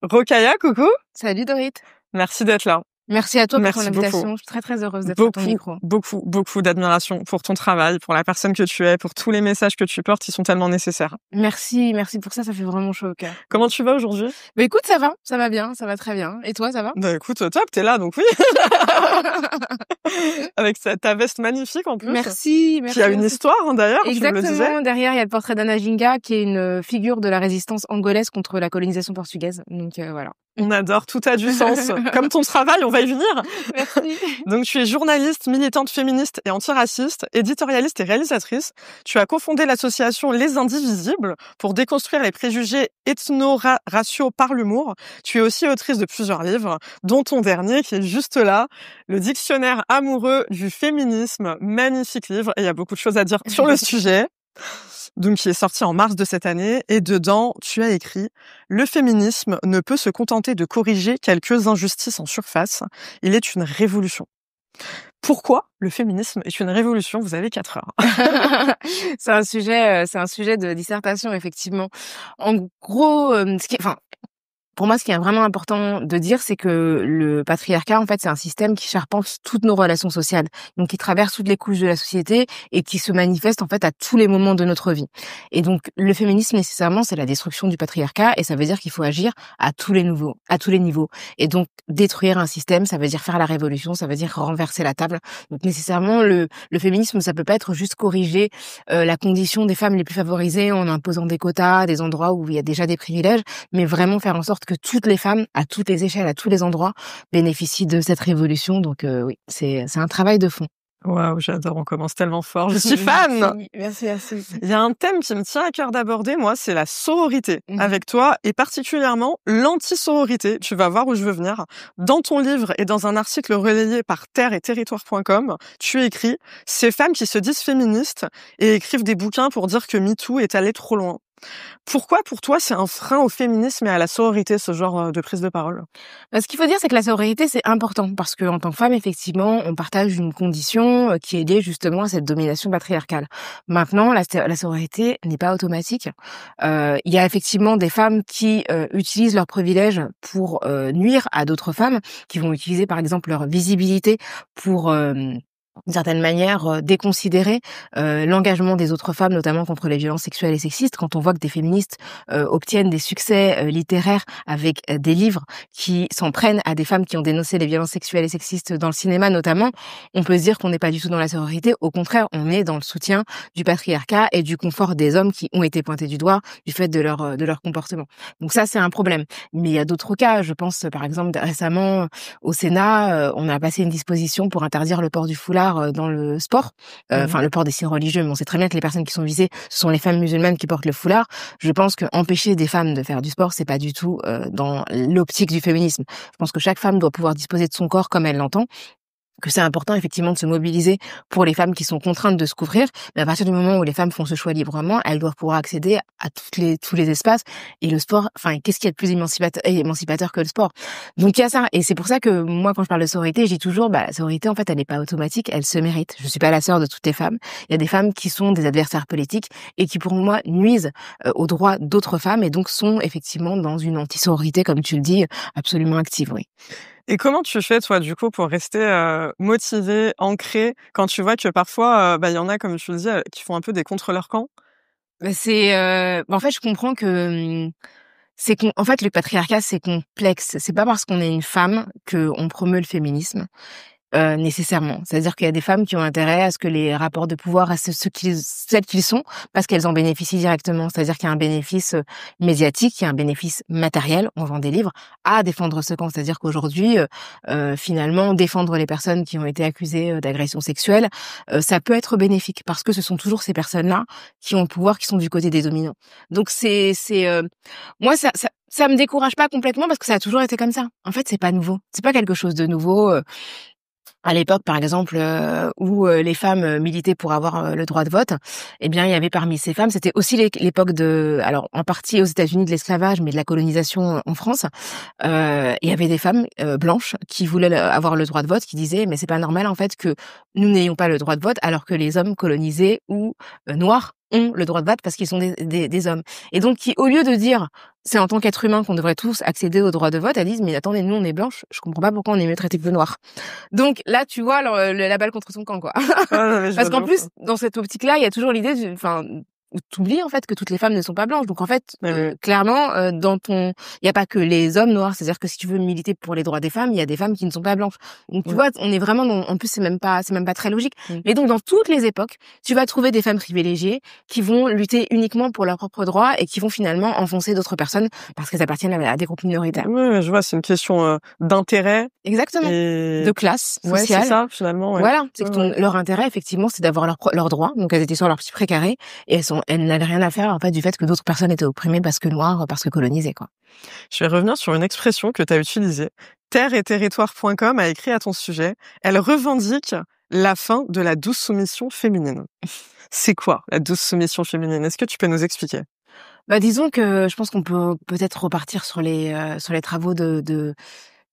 Rokhaya, coucou. Salut Dorit. Merci d'être là. Merci à toi pour ton Merci invitation. beaucoup. Je suis très très heureuse d'être à ton micro. Beaucoup d'admiration pour ton travail, pour la personne que tu es, pour tous les messages que tu portes, ils sont tellement nécessaires. Merci pour ça fait vraiment chaud au cœur. Comment tu vas aujourd'hui? Bah écoute, ça va bien, ça va très bien. Et toi, ça va? Bah écoute, top, t'es là, donc oui. Avec ta veste magnifique en plus. Merci. Qui a une histoire, hein, d'ailleurs, exactement. tu me le disais. Derrière, il y a le portrait d'Anna Ginga, qui est une figure de la résistance angolaise contre la colonisation portugaise. Donc voilà. On adore, tout a du sens. Comme ton travail, on va y venir. Merci. Donc tu es journaliste, militante féministe et antiraciste, éditorialiste et réalisatrice. Tu as cofondé l'association Les Indivisibles pour déconstruire les préjugés ethno-raciaux par l'humour. Tu es aussi autrice de plusieurs livres, dont ton dernier qui est juste là, Le dictionnaire amoureux du féminisme, magnifique livre, et il y a beaucoup de choses à dire sur le sujet. Donc qui est sorti en mars de cette année, et dedans, tu as écrit « Le féminisme ne peut se contenter de corriger quelques injustices en surface, il est une révolution ». Pourquoi le féminisme est une révolution? Vous avez 4 heures. C'est un sujet de dissertation, effectivement. En gros, pour moi, ce qui est vraiment important de dire, c'est que le patriarcat, en fait, c'est un système qui charpente toutes nos relations sociales, donc qui traverse toutes les couches de la société et qui se manifeste, en fait, à tous les moments de notre vie. Et donc, le féminisme, nécessairement, c'est la destruction du patriarcat, et ça veut dire qu'il faut agir à tous les niveaux. Et donc, détruire un système, ça veut dire faire la révolution, ça veut dire renverser la table. Donc, nécessairement, le féminisme, ça peut pas être juste corriger la condition des femmes les plus favorisées en imposant des quotas, des endroits où il y a déjà des privilèges, mais vraiment faire en sorte que toutes les femmes, à toutes les échelles, à tous les endroits, bénéficient de cette révolution. Donc oui, c'est un travail de fond. Waouh, j'adore, on commence tellement fort. Je suis fan! Merci. Il y a un thème qui me tient à cœur d'aborder, moi, c'est la sororité avec toi, et particulièrement l'anti-sororité. Tu vas voir où je veux venir. Dans ton livre et dans un article relayé par terre et territoire.com, tu écris « Ces femmes qui se disent féministes et écrivent des bouquins pour dire que MeToo est allé trop loin ». Pourquoi, pour toi, c'est un frein au féminisme et à la sororité, ce genre de prise de parole? Ce qu'il faut dire, c'est que la sororité, c'est important parce que en tant que femme, effectivement, on partage une condition qui est liée justement à cette domination patriarcale. Maintenant, la sororité n'est pas automatique. Il y a effectivement des femmes qui utilisent leurs privilèges pour nuire à d'autres femmes, qui vont utiliser par exemple leur visibilité pour d'une certaine manière, déconsidérer l'engagement des autres femmes, notamment contre les violences sexuelles et sexistes. Quand on voit que des féministes obtiennent des succès littéraires avec des livres qui s'en prennent à des femmes qui ont dénoncé les violences sexuelles et sexistes dans le cinéma notamment, on peut se dire qu'on n'est pas du tout dans la sororité. Au contraire, on est dans le soutien du patriarcat et du confort des hommes qui ont été pointés du doigt du fait de leur comportement. Donc ça, c'est un problème. Mais il y a d'autres cas. Je pense, par exemple, récemment, au Sénat, on a passé une disposition pour interdire le port du foulard dans le sport, le port des signes religieux, mais on sait très bien que les personnes qui sont visées, ce sont les femmes musulmanes qui portent le foulard. Je pense que empêcher des femmes de faire du sport, c'est pas du tout dans l'optique du féminisme. Je pense que chaque femme doit pouvoir disposer de son corps comme elle l'entend, que c'est important effectivement de se mobiliser pour les femmes qui sont contraintes de se couvrir, mais à partir du moment où les femmes font ce choix librement, elles doivent pouvoir accéder à tous les espaces. Et le sport, qu'est-ce qu'il y a de plus émancipateur que le sport? Donc il y a ça, et c'est pour ça que moi quand je parle de sororité, je dis toujours la sororité en fait elle n'est pas automatique, elle se mérite. Je suis pas la sœur de toutes les femmes. Il y a des femmes qui sont des adversaires politiques et qui pour moi nuisent aux droits d'autres femmes et donc sont effectivement dans une anti-sororité, comme tu le dis, absolument active, oui. Et comment tu fais, toi, du coup, pour rester motivée, ancrée, quand tu vois que parfois, il y en a, comme tu le dis, qui font un peu des contre leur camp? En fait, je comprends que en fait, le patriarcat, c'est complexe. C'est pas parce qu'on est une femme qu'on promeut le féminisme. Nécessairement. C'est-à-dire qu'il y a des femmes qui ont intérêt à ce que les rapports de pouvoir restent celles qu'ils sont, parce qu'elles en bénéficient directement. C'est-à-dire qu'il y a un bénéfice médiatique, il y a un bénéfice matériel, on vend des livres, à défendre ce camp. C'est-à-dire qu'aujourd'hui, finalement, défendre les personnes qui ont été accusées d'agression sexuelle, ça peut être bénéfique, parce que ce sont toujours ces personnes-là qui ont le pouvoir, qui sont du côté des dominants. Donc moi, ça me décourage pas complètement, parce que ça a toujours été comme ça. En fait, c'est pas nouveau. C'est pas quelque chose de nouveau. À l'époque, par exemple, où les femmes militaient pour avoir le droit de vote, eh bien, il y avait parmi ces femmes, c'était aussi l'époque alors en partie aux États-Unis de l'esclavage, mais de la colonisation en France. Il y avait des femmes blanches qui voulaient avoir le droit de vote, qui disaient mais c'est pas normal en fait que nous n'ayons pas le droit de vote alors que les hommes colonisés ou noirs ont le droit de vote parce qu'ils sont des hommes. Et donc, qui, au lieu de dire, c'est en tant qu'être humain qu'on devrait tous accéder au droit de vote, elles disent, mais attendez, nous, on est blanches, je comprends pas pourquoi on est mieux traités que le noir. Donc, là, tu vois, la balle contre son camp, quoi. Non, mais Parce qu'en plus, dans cette optique-là, il y a toujours l'idée t'oublies en fait que toutes les femmes ne sont pas blanches. Donc en fait, clairement, il y a pas que les hommes noirs. C'est-à-dire que si tu veux militer pour les droits des femmes, il y a des femmes qui ne sont pas blanches. Donc tu vois, on est vraiment en plus c'est même pas très logique. Mais donc dans toutes les époques, tu vas trouver des femmes privilégiées qui vont lutter uniquement pour leurs propres droits et qui vont finalement enfoncer d'autres personnes parce qu'elles appartiennent à des groupes minoritaires. Ouais, je vois, c'est une question d'intérêt. Exactement. De classe sociale. Ouais, c'est ça finalement. Ouais. Voilà, c'est que leur intérêt effectivement, c'est d'avoir leurs droits. Donc elles étaient sur leur petit précaré et elles n'avaient rien à faire en fait du fait que d'autres personnes étaient opprimées parce que noires, parce que colonisées, quoi. Je vais revenir sur une expression que tu as utilisée. Terre-et-territoire.com a écrit à ton sujet. Elle revendique la fin de la douce soumission féminine. C'est quoi la douce soumission féminine? Est-ce que tu peux nous expliquer? Disons que je pense qu'on peut-être repartir sur les travaux de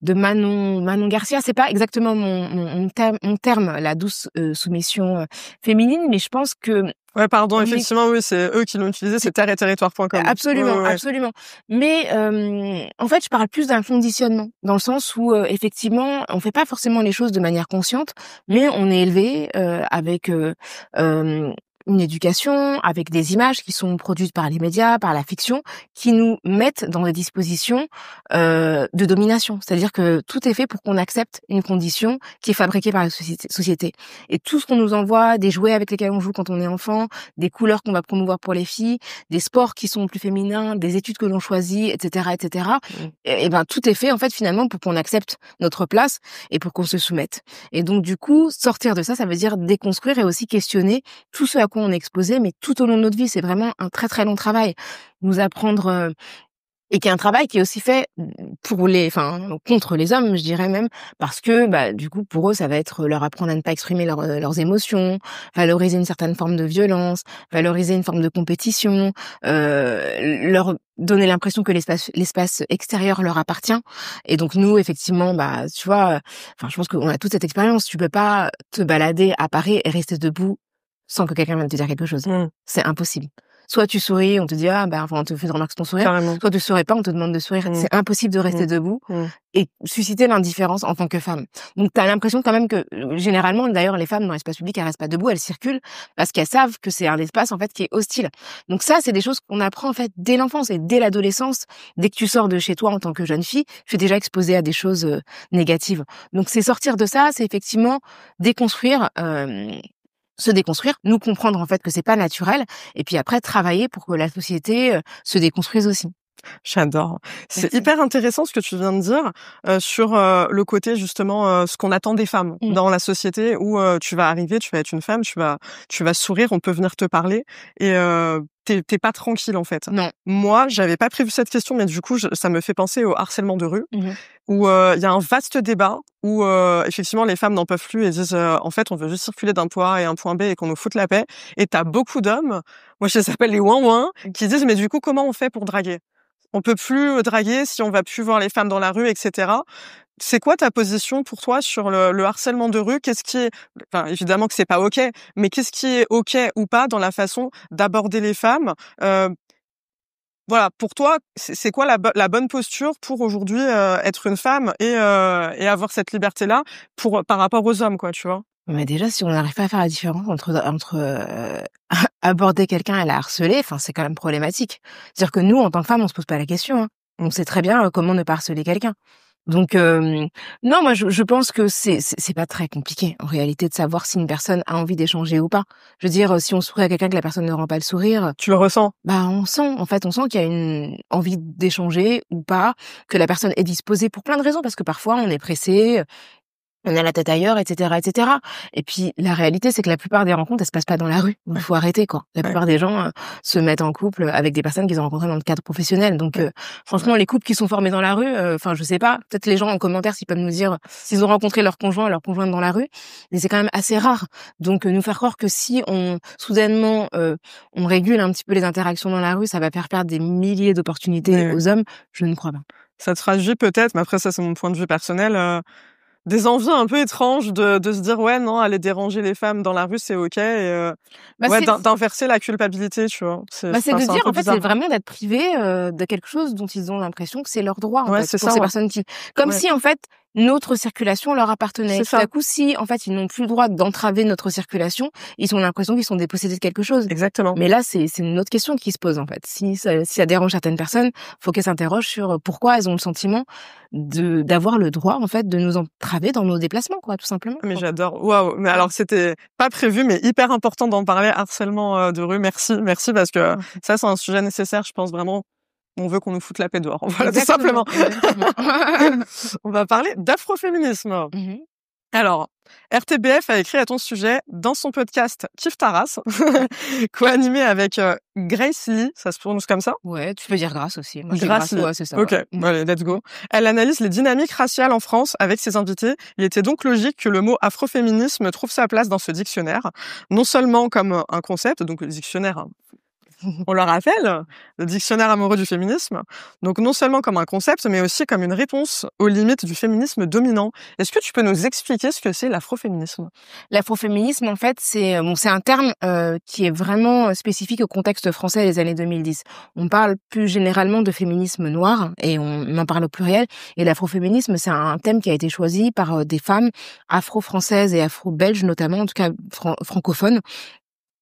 Manon Garcia. C'est pas exactement mon terme, la douce soumission féminine, mais je pense que ouais, pardon, effectivement, oui, c'est eux qui l'ont utilisé, c'est terre-et-territoire.com. Absolument, ouais. absolument. Mais en fait, je parle plus d'un conditionnement, dans le sens où effectivement, on fait pas forcément les choses de manière consciente, mais on est élevé avec une éducation, avec des images qui sont produites par les médias, par la fiction, qui nous mettent dans des dispositions de domination. C'est-à-dire que tout est fait pour qu'on accepte une condition qui est fabriquée par la société. Et tout ce qu'on nous envoie, des jouets avec lesquels on joue quand on est enfant, des couleurs qu'on va promouvoir pour les filles, des sports qui sont plus féminins, des études que l'on choisit, etc., etc. Et ben tout est fait en fait finalement pour qu'on accepte notre place et pour qu'on se soumette. Et donc du coup, sortir de ça, ça veut dire déconstruire et aussi questionner tout ce à quoi on est exposé, mais tout au long de notre vie. C'est vraiment un très très long travail. Nous apprendre et qui est un travail qui est aussi fait contre les hommes, je dirais même, parce que du coup pour eux ça va être leur apprendre à ne pas exprimer leurs émotions, valoriser une certaine forme de violence, valoriser une forme de compétition, leur donner l'impression que l'espace extérieur leur appartient. Et donc nous effectivement tu vois, je pense qu'on a toute cette expérience. Tu peux pas te balader à Paris et rester debout sans que quelqu'un vienne te dire quelque chose. C'est impossible. Soit tu souris, on te dit on te fait remarquer ton sourire. Carrément. Soit tu souris pas, on te demande de sourire. C'est impossible de rester debout et susciter l'indifférence en tant que femme. Donc t'as l'impression quand même que généralement, d'ailleurs, les femmes dans l'espace public, elles restent pas debout, elles circulent parce qu'elles savent que c'est un espace en fait qui est hostile. Donc ça, c'est des choses qu'on apprend en fait dès l'enfance et dès l'adolescence. Dès que tu sors de chez toi en tant que jeune fille, tu es déjà exposée à des choses négatives. Donc c'est sortir de ça, c'est effectivement déconstruire. Se déconstruire, nous comprendre en fait que c'est pas naturel, et puis après travailler pour que la société se déconstruise aussi. J'adore. C'est Merci. hyper intéressant ce que tu viens de dire sur le côté justement ce qu'on attend des femmes dans la société où tu vas arriver, tu vas être une femme, tu vas sourire, on peut venir te parler et t'es pas tranquille en fait. Non. Moi, j'avais pas prévu cette question, mais du coup, ça me fait penser au harcèlement de rue, où il y a un vaste débat où effectivement les femmes n'en peuvent plus et disent en fait on veut juste circuler d'un point A et un point B et qu'on nous foute la paix. Et t'as beaucoup d'hommes, moi je les appelle les ouin-ouin, qui disent mais du coup comment on fait pour draguer? On peut plus draguer si on va plus voir les femmes dans la rue, etc. C'est quoi ta position pour toi sur le harcèlement de rue? Qu'est-ce qui est, enfin, évidemment que c'est pas ok, mais qu'est-ce qui est ok ou pas dans la façon d'aborder les femmes? Voilà, pour toi, c'est quoi la bonne posture pour aujourd'hui être une femme et avoir cette liberté-là par rapport aux hommes, quoi, tu vois? Mais déjà, si on n'arrive pas à faire la différence entre aborder quelqu'un et la harceler, c'est quand même problématique. C'est-à-dire que nous, en tant que femmes, on se pose pas la question. Hein. On sait très bien comment ne pas harceler quelqu'un. Donc non, moi je pense que c'est pas très compliqué en réalité de savoir si une personne a envie d'échanger ou pas. Je veux dire, si on sourit à quelqu'un que la personne ne rend pas le sourire, tu le ressens? On sent qu'il y a une envie d'échanger ou pas, que la personne est disposée pour plein de raisons, parce que parfois on est pressé. On a la tête ailleurs, etc., etc. Et puis, la réalité, c'est que la plupart des rencontres, elles se passent pas dans la rue. Il faut arrêter, quoi. La plupart des gens se mettent en couple avec des personnes qu'ils ont rencontrées dans le cadre professionnel. Donc, franchement, les couples qui sont formés dans la rue, je sais pas. Peut-être les gens en commentaire, s'ils peuvent nous dire s'ils ont rencontré leur conjointe dans la rue. Mais c'est quand même assez rare. Donc, nous faire croire que si soudainement, on régule un petit peu les interactions dans la rue, ça va faire perdre des milliers d'opportunités aux hommes, je ne crois pas. Ça te traduit peut-être, mais après ça, c'est mon point de vue personnel, des envies un peu étranges de se dire ouais non aller déranger les femmes dans la rue c'est ok et ouais d'inverser la culpabilité tu vois c'est de c'est un dire peu en fait bizarre. c'est vraiment d'être privé de quelque chose dont ils ont l'impression que c'est leur droit en Ouais fait c'est pour ça ces personnes qui comme ouais si en fait notre circulation leur appartenait. c'est Tout à ça coup, si en fait ils n'ont plus le droit d'entraver notre circulation, ils ont l'impression qu'ils sont dépossédés de quelque chose. exactement. Mais là, c'est une autre question qui se pose en fait. Si ça dérange certaines personnes, faut qu'elles s'interrogent sur pourquoi elles ont le sentiment d'avoir le droit en fait de nous entraver dans nos déplacements, quoi, tout simplement. Mais j'adore. Waouh. Mais alors, c'était pas prévu, mais hyper important d'en parler. Harcèlement de rue. Merci parce que ça, c'est un sujet nécessaire. Je pense vraiment. On veut qu'on nous foute la paix dehors. Voilà, tout simplement. Exactement. On va parler d'afroféminisme. Alors, RTBF a écrit à ton sujet dans son podcast Kif Taras, co-animé avec Grace Lee, ça se prononce comme ça? Ouais, tu peux dire grâce aussi. Moi, je dis Grace grâce, Lee. ouais, c'est ça. Ok, Ouais. allez, let's go. Elle analyse les dynamiques raciales en France avec ses invités. Il était donc logique que le mot afroféminisme trouve sa place dans ce dictionnaire, non seulement comme un concept, donc le dictionnaire, hein, on le rappelle, le dictionnaire amoureux du féminisme, donc non seulement comme un concept, mais aussi comme une réponse aux limites du féminisme dominant. Est-ce que tu peux nous expliquer ce que c'est l'afroféminisme? L'afroféminisme, en fait, c'est un terme qui est vraiment spécifique au contexte français des années 2010. On parle plus généralement de féminisme noir et on en parle au pluriel. Et l'afroféminisme, c'est un thème qui a été choisi par des femmes afro-françaises et afro-belges, notamment, en tout cas francophones,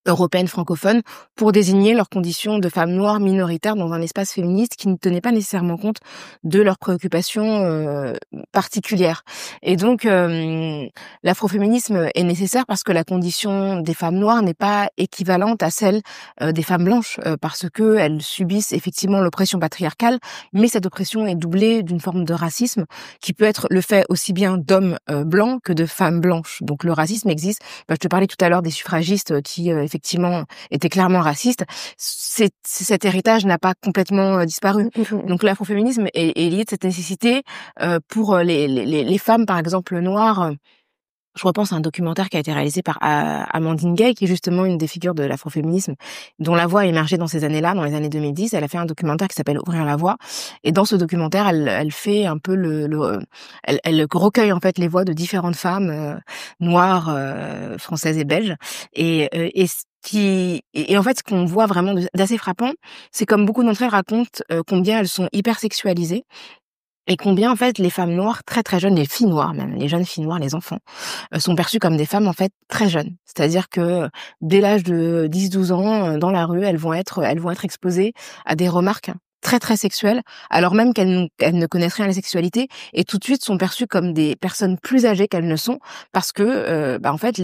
européennes francophones, pour désigner leurs conditions de femmes noires minoritaires dans un espace féministe qui ne tenait pas nécessairement compte de leurs préoccupations particulières. Et donc, l'afroféminisme est nécessaire parce que la condition des femmes noires n'est pas équivalente à celle des femmes blanches, parce que elles subissent effectivement l'oppression patriarcale, mais cette oppression est doublée d'une forme de racisme qui peut être le fait aussi bien d'hommes blancs que de femmes blanches. Donc le racisme existe. Je te parlais tout à l'heure des suffragistes qui effectivement était clairement raciste, cet héritage n'a pas complètement disparu. Donc l'afroféminisme est lié de cette nécessité pour les femmes, par exemple, noires. Je repense à un documentaire qui a été réalisé par Amandine Gay, qui est justement une des figures de l'afroféminisme, dont la voix a émergé dans ces années-là, dans les années 2010. Elle a fait un documentaire qui s'appelle Ouvrir la voie. Et dans ce documentaire, elle fait un peu elle recueille en fait les voix de différentes femmes noires, françaises et belges. Et en fait, ce qu'on voit vraiment d'assez frappant, c'est comme beaucoup d'entre elles racontent combien elles sont hyper sexualisées. Et combien, en fait, les femmes noires, très très jeunes, les filles noires même, les jeunes filles noires, les enfants, sont perçues comme des femmes, en fait, très jeunes. C'est-à-dire que, dès l'âge de 10-12 ans, dans la rue, elles vont être exposées à des remarques très très sexuelles, alors même qu'elles ne connaissent rien à la sexualité, et tout de suite sont perçues comme des personnes plus âgées qu'elles ne sont, parce que, en fait,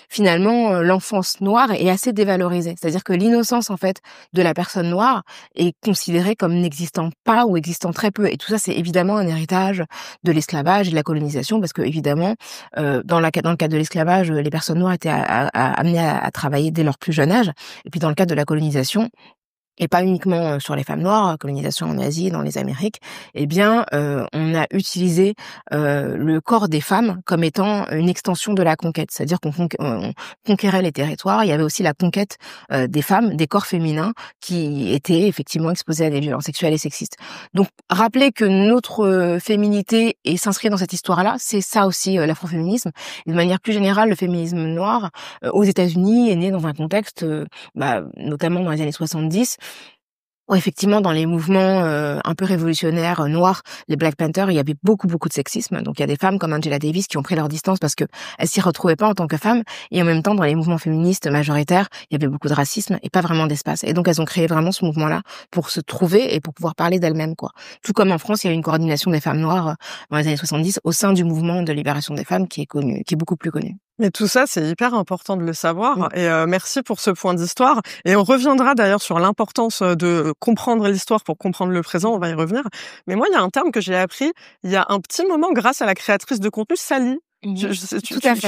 finalement, l'enfance noire est assez dévalorisée. C'est-à-dire que l'innocence, en fait, de la personne noire est considérée comme n'existant pas ou existant très peu. Et tout ça, c'est évidemment un héritage de l'esclavage et de la colonisation, parce que évidemment, dans le cadre de l'esclavage, les personnes noires étaient amenées à travailler dès leur plus jeune âge. Et puis dans le cadre de la colonisation, et pas uniquement sur les femmes noires, colonisation en Asie, dans les Amériques, eh bien, on a utilisé le corps des femmes comme étant une extension de la conquête. C'est-à-dire qu'on conquérait les territoires. Il y avait aussi la conquête des femmes, des corps féminins qui étaient effectivement exposés à des violences sexuelles et sexistes. Donc, rappeler que notre féminité s'inscrit dans cette histoire-là, c'est ça aussi l'afroféminisme. Et de manière plus générale, le féminisme noir aux États-Unis est né dans un contexte, notamment dans les années 70, où effectivement dans les mouvements un peu révolutionnaires noirs, les Black Panthers, il y avait beaucoup de sexisme. Donc il y a des femmes comme Angela Davis qui ont pris leur distance parce que elles s'y retrouvaient pas en tant que femmes, et en même temps dans les mouvements féministes majoritaires, il y avait beaucoup de racisme et pas vraiment d'espace. Et donc elles ont créé vraiment ce mouvement-là pour se trouver et pour pouvoir parler d'elles-mêmes, quoi. Tout comme en France, il y a eu une coordination des femmes noires dans les années 70 au sein du mouvement de libération des femmes qui est beaucoup plus connu. Mais tout ça, c'est hyper important de le savoir. Et merci pour ce point d'histoire. Et on reviendra d'ailleurs sur l'importance de comprendre l'histoire pour comprendre le présent. On va y revenir. Mais moi, il y a un terme que j'ai appris il y a un petit moment grâce à la créatrice de contenu, Sally. Tu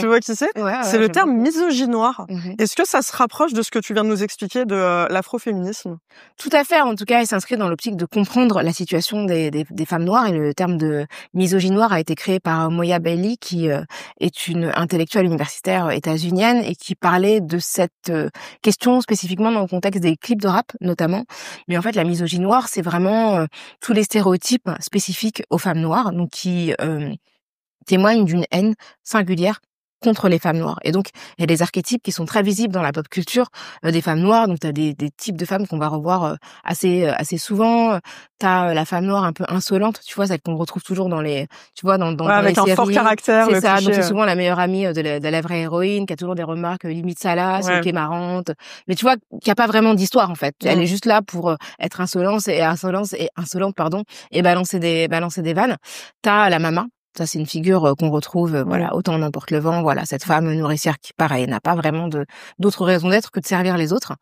vois qui c'est? C'est le terme misogynoir. Est-ce que ça se rapproche de ce que tu viens de nous expliquer de l'afroféminisme? Tout à fait. En tout cas, il s'inscrit dans l'optique de comprendre la situation des femmes noires. Et le terme de misogynoir a été créé par Moya Bailey, qui est une intellectuelle universitaire états-unienne et qui parlait de cette question spécifiquement dans le contexte des clips de rap, notamment. Mais en fait, la misogynoire, c'est vraiment tous les stéréotypes spécifiques aux femmes noires, donc qui témoignent d'une haine singulière contre les femmes noires. Et donc, il y a des archétypes qui sont très visibles dans la pop culture des femmes noires. Donc, tu as des types de femmes qu'on va revoir assez assez souvent. Tu as la femme noire un peu insolente, tu vois, celle qu'on retrouve toujours dans les, tu vois, dans avec les un séries. fort caractère. C'est ça, cliché, donc c'est souvent la meilleure amie de la vraie héroïne, qui a toujours des remarques limite salaces, qui est marrante. Mais tu vois, qui a pas vraiment d'histoire, en fait. Elle est juste là pour être insolente, pardon, et balancer des vannes. T'as la maman. Ça, c'est une figure qu'on retrouve, voilà, autant n'importe le vent, voilà, cette femme nourricière qui, pareil, n'a pas vraiment d'autres raisons d'être que de servir les autres.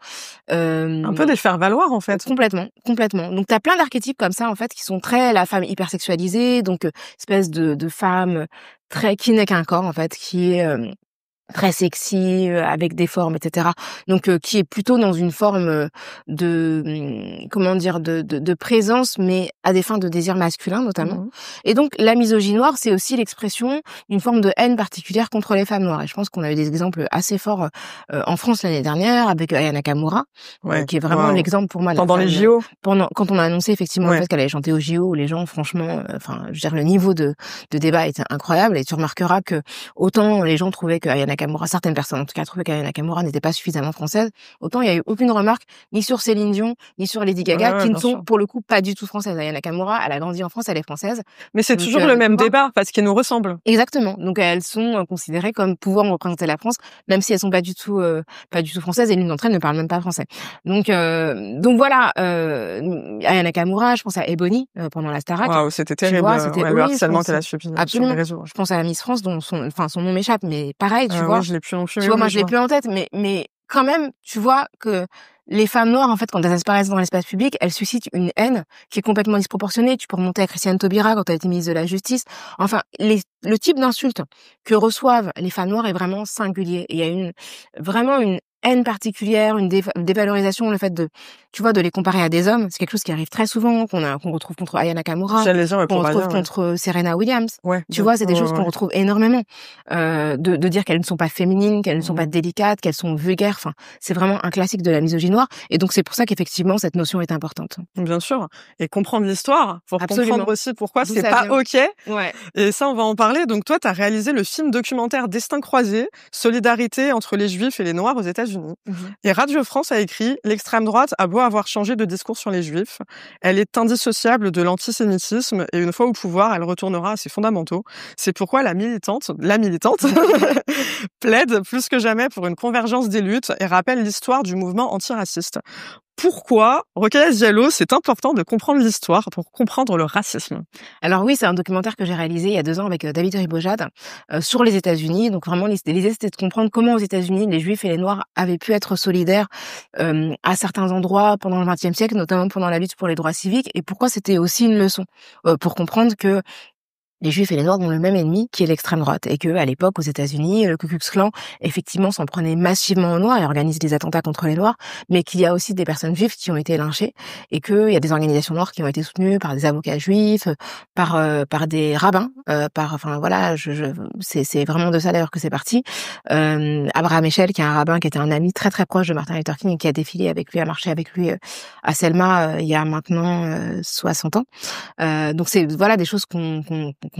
Un peu des faire-valoir, en fait. Complètement. Donc, t'as plein d'archétypes comme ça, en fait, qui sont très la femme hypersexualisée, donc, espèce de femme qui n'est qu'un corps, en fait, qui est très sexy, avec des formes, etc. Donc, qui est plutôt dans une forme de présence, mais à des fins de désir masculin, notamment. Et donc, la misogynie noire, c'est aussi l'expression d'une forme de haine particulière contre les femmes noires. Et je pense qu'on a eu des exemples assez forts en France l'année dernière, avec Aya Nakamura, qui est vraiment l'exemple pour moi. Pendant les JO. Quand on a annoncé effectivement en fait qu'elle allait chanter aux JO, les gens, franchement, je veux dire, le niveau de débat était incroyable. Et tu remarqueras que autant les gens trouvaient que Aya Nakamura, certaines personnes en tout cas trouvaient qu'Aya Nakamura n'était pas suffisamment française, autant il y a eu aucune remarque ni sur Céline Dion ni sur Lady Gaga qui ne sont pour le coup pas du tout françaises. Aya Nakamura, elle a grandi en France, elle est française. Mais c'est toujours le même débat parce qu'elles nous ressemblent. Exactement. Donc elles sont considérées comme pouvant représenter la France, même si elles sont pas du tout françaises, et l'une d'entre elles ne parle même pas français. Donc voilà, Aya Nakamura, je pense à Ebony pendant la Starac. Waouh, c'était terrible, le harcèlement qu'elle a subi sur les réseaux. Je pense à la Miss France dont son nom m'échappe, mais pareil, tu vois. Je l'ai plus non plus. Tu vois, moi je l'ai plus en tête, mais quand même, tu vois que les femmes noires, en fait, quand elles apparaissent dans l'espace public, elles suscitent une haine qui est complètement disproportionnée. Tu peux remonter à Christiane Taubira quand elle a été ministre de la Justice. Enfin, le type d'insulte que reçoivent les femmes noires est vraiment singulier. Et il y a vraiment une haine particulière, une dévalorisation, le fait de les comparer à des hommes. C'est quelque chose qui arrive très souvent, qu'on retrouve contre Aya Nakamura, qu'on retrouve contre Serena Williams. Tu vois, c'est des choses qu'on retrouve énormément. De dire qu'elles ne sont pas féminines, qu'elles ne sont pas délicates, qu'elles sont vulgaires. Enfin, c'est vraiment un classique de la misogynie noire. Et donc, c'est pour ça qu'effectivement, cette notion est importante. Bien sûr. Et comprendre l'histoire pour comprendre aussi pourquoi c'est pas OK. Et ça, on va en parler. Donc, toi, t'as réalisé le film documentaire Destin croisé, solidarité entre les Juifs et les Noirs aux États-Unis. Et Radio France a écrit « L'extrême droite a beau avoir changé de discours sur les Juifs, elle est indissociable de l'antisémitisme et une fois au pouvoir, elle retournera à ses fondamentaux. C'est pourquoi la militante plaide plus que jamais pour une convergence des luttes et rappelle l'histoire du mouvement antiraciste. » Pourquoi, Rokhaya Diallo, c'est important de comprendre l'histoire pour comprendre le racisme? Alors oui, c'est un documentaire que j'ai réalisé il y a 2 ans avec David Ribojad sur les États-Unis. Donc vraiment, l'idée c'était de comprendre comment aux États-Unis les Juifs et les Noirs avaient pu être solidaires à certains endroits pendant le XXe siècle, notamment pendant la lutte pour les droits civiques, et pourquoi c'était aussi une leçon pour comprendre que les Juifs et les Noirs ont le même ennemi qui est l'extrême droite, et que à l'époque aux États-Unis, le Ku Klux Klan effectivement s'en prenait massivement aux Noirs et organise des attentats contre les Noirs, mais qu'il y a aussi des personnes juives qui ont été lynchées, et qu'il y a des organisations noires qui ont été soutenues par des avocats juifs, par des rabbins, c'est vraiment de ça d'ailleurs que c'est parti. Abraham Eshel, qui est un rabbin qui était un ami très très proche de Martin Luther King et qui a défilé avec lui, a marché avec lui à Selma il y a maintenant 60 ans. Donc c'est des choses qu'on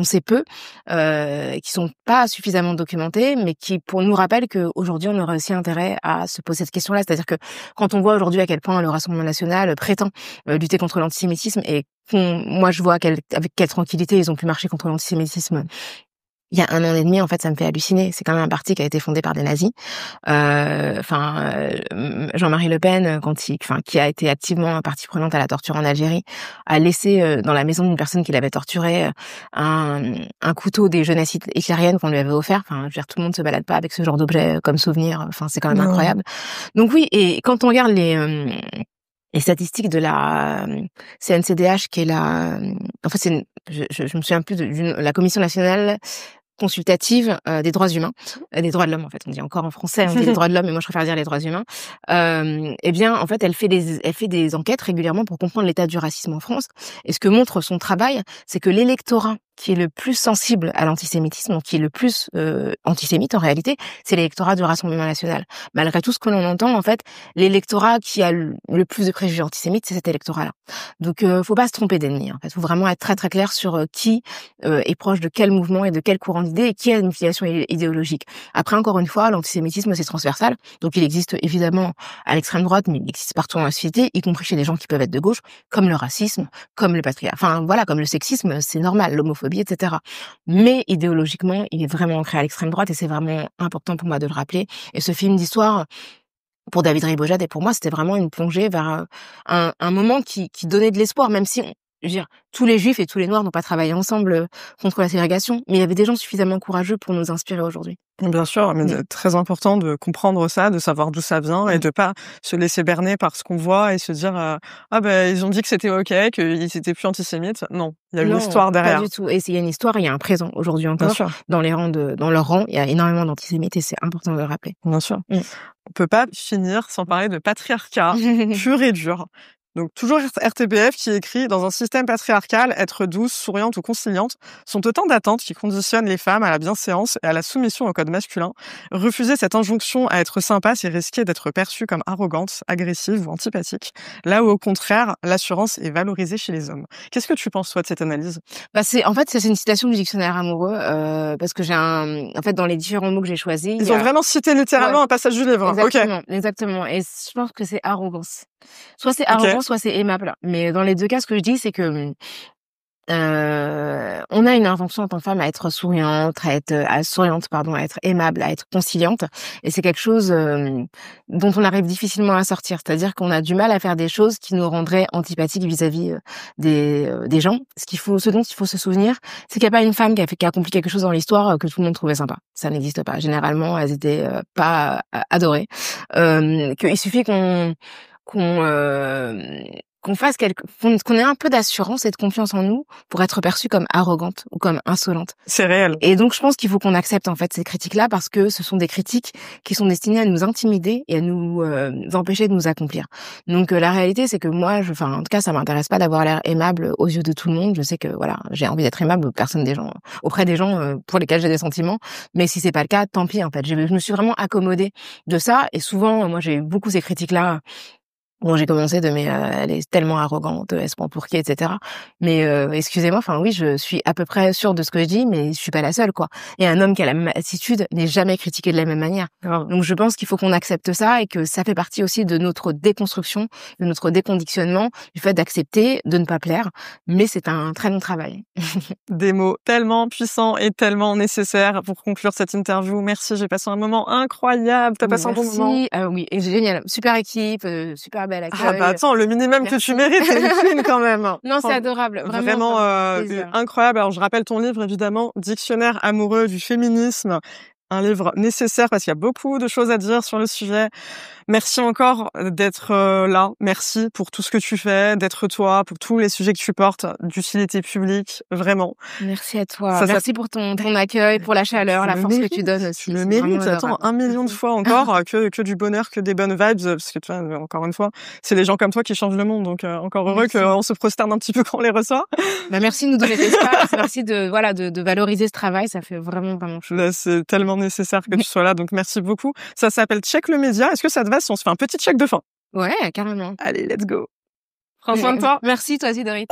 sait peu, qui sont pas suffisamment documentées, mais qui pour nous rappellent qu'aujourd'hui on aurait aussi intérêt à se poser cette question-là. C'est-à-dire que quand on voit aujourd'hui à quel point le Rassemblement national prétend lutter contre l'antisémitisme, et moi je vois avec quelle tranquillité ils ont pu marcher contre l'antisémitisme il y a 1 an et demi, en fait, ça me fait halluciner. C'est quand même un parti qui a été fondé par des nazis. Jean-Marie Le Pen, qui a été activement partie prenante à la torture en Algérie, a laissé dans la maison d'une personne qui l'avait torturé un couteau des jeunesses hitlériennes qu'on lui avait offert. Enfin, je veux dire, tout le monde se balade pas avec ce genre d'objet comme souvenir. Enfin, c'est quand même incroyable. Donc oui, et quand on regarde les statistiques de la CNCDH, qui est je me souviens plus de la Commission nationale consultative des droits humains, des droits de l'homme en fait, on dit encore en français, on dit les droits de l'homme, mais moi je préfère dire les droits humains. Eh bien en fait elle fait des enquêtes régulièrement pour comprendre l'état du racisme en France, et ce que montre son travail, c'est que l'électorat qui est le plus sensible à l'antisémitisme, donc qui est le plus antisémite en réalité, c'est l'électorat du Rassemblement national. Malgré tout ce que l'on entend, en fait, l'électorat qui a le plus de préjugés antisémites, c'est cet électorat-là. Donc, faut pas se tromper d'ennemi. En fait, faut vraiment être très très clair sur qui est proche de quel mouvement et de quel courant d'idées et qui a une filiation idéologique. Après, encore une fois, l'antisémitisme c'est transversal, donc il existe évidemment à l'extrême droite, mais il existe partout dans la société, y compris chez des gens qui peuvent être de gauche, comme le racisme, comme le patriarcat, enfin voilà, comme le sexisme, c'est normal, l'homophobie, etc. Mais idéologiquement, il est vraiment ancré à l'extrême droite et c'est vraiment important pour moi de le rappeler. Et ce film d'histoire, pour David Ribojad et pour moi, c'était vraiment une plongée vers un moment qui donnait de l'espoir, même si, je veux dire, tous les juifs et tous les noirs n'ont pas travaillé ensemble contre la ségrégation, mais il y avait des gens suffisamment courageux pour nous inspirer aujourd'hui. Bien sûr, mais c'est très important de comprendre ça, de savoir d'où ça vient et de pas se laisser berner par ce qu'on voit et se dire ah ben ils ont dit que c'était OK, qu'ils étaient plus antisémites. Non, il y a une histoire derrière. Pas du tout. Et il y a une histoire, il y a un présent aujourd'hui encore. Bien sûr. Dans leurs rangs, il y a énormément d'antisémites et c'est important de le rappeler. Bien sûr. On peut pas finir sans parler de patriarcat pur et dur. Donc, toujours RTBF qui écrit « Dans un système patriarcal, être douce, souriante ou conciliante sont autant d'attentes qui conditionnent les femmes à la bienséance et à la soumission au code masculin. Refuser cette injonction à être sympa, c'est risquer d'être perçue comme arrogante, agressive ou antipathique, là où au contraire, l'assurance est valorisée chez les hommes. » Qu'est-ce que tu penses, toi, de cette analyse? C'est une citation du dictionnaire amoureux, parce que en fait, dans les différents mots que j'ai choisis... Ils ont vraiment cité littéralement un passage du livre. Exactement. Et je pense que c'est arrogance. Soit c'est arrogance, soit c'est aimable. Mais dans les deux cas, ce que je dis, c'est que on a une injonction en tant que femme à être souriante, à être aimable, à être conciliante. Et c'est quelque chose dont on arrive difficilement à sortir. C'est-à-dire qu'on a du mal à faire des choses qui nous rendraient antipathiques vis-à-vis des gens. Ce dont il faut se souvenir, c'est qu'il n'y a pas une femme qui a accompli quelque chose dans l'histoire que tout le monde trouvait sympa. Ça n'existe pas. Généralement, elles étaient pas adorées. Qu'il suffit qu'on ait un peu d'assurance et de confiance en nous pour être perçue comme arrogante ou comme insolente. C'est réel. Et donc, je pense qu'il faut qu'on accepte, en fait, ces critiques-là parce que ce sont des critiques qui sont destinées à nous intimider et à nous empêcher de nous accomplir. Donc, la réalité, c'est que moi, en tout cas, ça m'intéresse pas d'avoir l'air aimable aux yeux de tout le monde. Je sais que, voilà, j'ai envie d'être aimable auprès des gens pour lesquels j'ai des sentiments. Mais si c'est pas le cas, tant pis, en fait. Je me suis vraiment accommodée de ça. Et souvent, moi, j'ai eu beaucoup ces critiques-là. Bon, j'ai commencé mais elle est tellement arrogante, elle se prend pour qui, etc. Mais excusez-moi, oui, je suis à peu près sûre de ce que je dis, mais je suis pas la seule, quoi. Et un homme qui a la même attitude n'est jamais critiqué de la même manière. Donc je pense qu'il faut qu'on accepte ça et que ça fait partie aussi de notre déconstruction, de notre déconditionnement, du fait d'accepter de ne pas plaire. Mais c'est un très long travail. Des mots tellement puissants et tellement nécessaires pour conclure cette interview. Merci, j'ai passé un moment incroyable. T'as passé un bon moment? Oui, et génial. Super équipe, super belle accueil. Ah bah attends, le minimum que tu mérites, c'est une queen quand même. Non, c'est adorable. Vraiment incroyable. Alors je rappelle ton livre évidemment, Dictionnaire amoureux du féminisme. Un livre nécessaire parce qu'il y a beaucoup de choses à dire sur le sujet. Merci encore d'être là. Merci pour tout ce que tu fais, d'être toi, pour tous les sujets que tu portes, d'utilité publique, vraiment. Merci à toi. Merci pour ton accueil, pour la chaleur, la force que tu donnes aussi. Tu le mérites. Attends, 1 million de fois encore que du bonheur, que des bonnes vibes. Parce que tu vois, encore une fois, c'est les gens comme toi qui changent le monde. Donc encore heureux qu'on se prosterne un petit peu quand on les reçoit. Merci de nous donner l'espace. Merci de valoriser ce travail. Ça fait vraiment chou. Là, c'est tellement nécessaire que tu sois là. Donc merci beaucoup. Ça s'appelle Check le média. Est-ce que ça te va si on se fait un petit check de fin? Ouais, carrément. Allez, let's go. Prends soin de toi. Merci, toi aussi, Dorit.